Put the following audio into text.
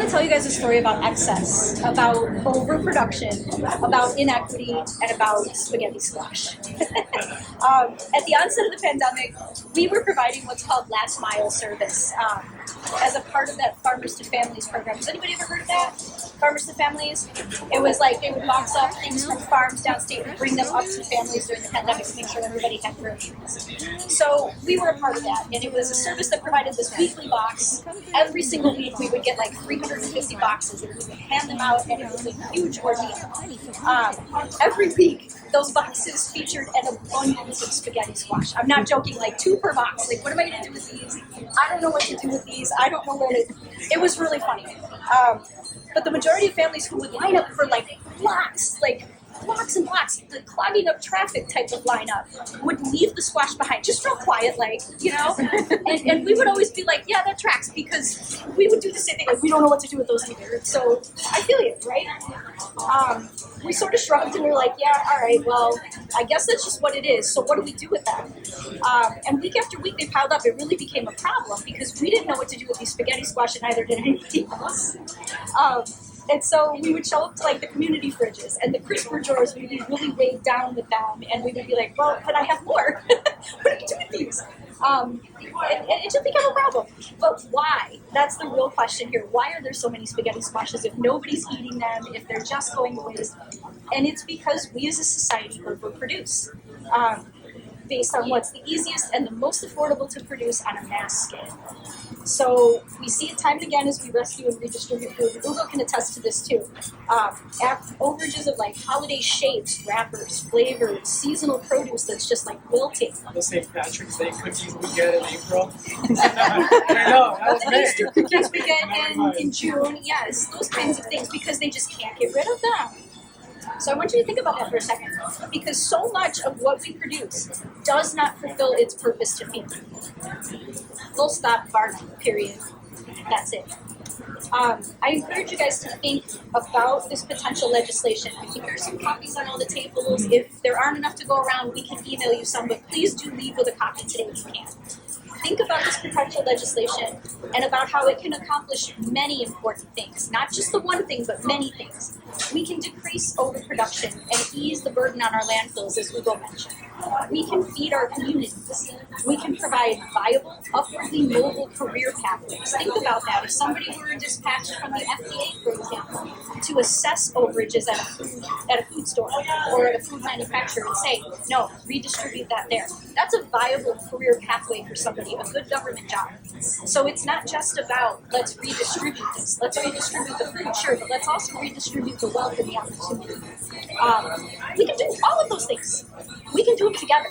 want to tell you guys a story about excess, about overproduction, about inequity, and about spaghetti squash. At the onset of the pandemic, we were providing what's called last mile service as a part of that Farmers to Families program. Has anybody ever heard of that? Farmers to Families? It was like they would box up things from farms downstate and bring them up to families during the pandemic to make sure everybody had groceries. So we were a part of that, and it was a service that provided this weekly box. Every single week we would get like 350 boxes, and we would hand them out, and it was a huge ordeal. Every week, those boxes featured an abundance of spaghetti squash. I'm not joking, like 2 per box. Like, what am I going to do with these? I don't know what to do with these. I don't know where to... It was really funny. But the majority of families who would line up for like blocks and blocks, the clogging up traffic type of lineup, would leave the squash behind, just real quiet, like, you know? And we would always be like, yeah, that tracks, because we would do the same thing, like, we don't know what to do with those either. So I feel you, right? We sort of shrugged and we were like, yeah, all right, well, I guess that's just what it is. So what do we do with that? And week after week they piled up. It really became a problem because we didn't know what to do with these spaghetti squash, and neither did anybody else. And so we would show up to like the community fridges and the crisper drawers. We'd be really weighed down with them, and we would be like, well, but I have more. What do we do with these? And it just became a problem. But why? That's the real question here. Why are there so many spaghetti squashes if nobody's eating them, if they're just going to waste? And it's because we as a society overproduce based on what's the easiest and the most affordable to produce on a mass scale. So we see it time and again as we rescue and redistribute food. Google can attest to this too. Overages of like holiday shapes, wrappers, flavors, seasonal produce that's just like wilting. The St. Patrick's Day cookies we get in April. I know, that was the Easter cookies we get in June. Yes, those kinds of things, because they just can't get rid of them. So I want you to think about that for a second, because so much of what we produce does not fulfill its purpose to feed. Full stop, bar, period. That's it. I encourage you guys to think about this potential legislation. I think there's some copies on all the tables. If there aren't enough to go around, we can email you some, but please do leave with a copy today if you can. Think about this potential legislation and about how it can accomplish many important things. Not just the one thing, but many things. We can decrease overproduction and ease the burden on our landfills, as Hugo mentioned. We can feed our communities. We can provide viable, upwardly mobile career pathways. Think about that. If somebody were dispatched from the FDA, for example, to assess overages at a food store or at a food manufacturer and say, no, redistribute that there. That's a viable career pathway for somebody, a good government job. So it's not just about, let's redistribute this. Let's redistribute the food, sure, but let's also redistribute the wealth and the opportunity. We can do all of those things. We can do them together.